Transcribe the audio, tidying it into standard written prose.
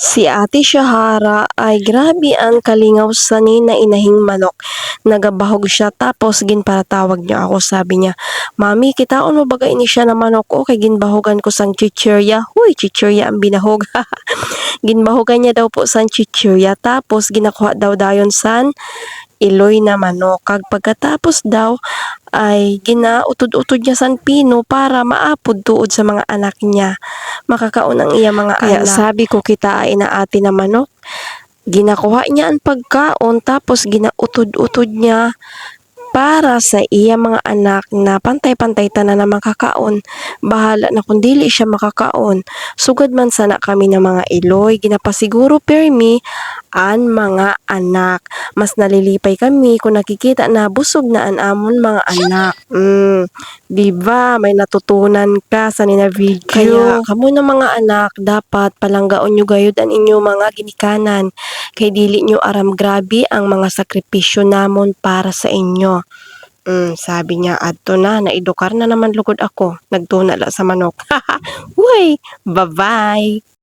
Si Ate Shahara ay grabe ang kalingaw sani na inahing manok. Nagabahog siya tapos ginpatawag niya ako, sabi niya, "Mami, kitaon mo baga ini siya na manok ko kay ginbahogan ko sang chichirya." Huy, chichirya ang binahog. Ginbahogan niya daw po sang chichirya tapos ginakuha daw dayon san iloy na manok. Kag pagkatapos daw ay ginautod-utod niya san pino para maapod tuod sa mga anak niya. Makakaon ang iya mga Kaya anak. Sabi ko kita ay naati na manok. Ginakuha niya ang pagkaon tapos ginautod-utod niya para sa iya mga anak na pantay-pantay tanan na makakaon. Bahala na kung dili siya makakaon. Sugad man sana kami ng mga iloy. Ginapasiguro permi an mga anak. Mas nalilipay kami kung nakikita na busog na an amon mga anak. Diba? May natutunan ka sa nina video. Kaya kamo na mga anak, dapat palanggaon nyo gayud ang inyo mga ginikanan. Kay dili nyo aram grabe ang mga sakripisyo namon para sa inyo. Sabi niya, adto na, naidukar na naman lugod ako. Nagtuna la sa manok. Uy, bye-bye!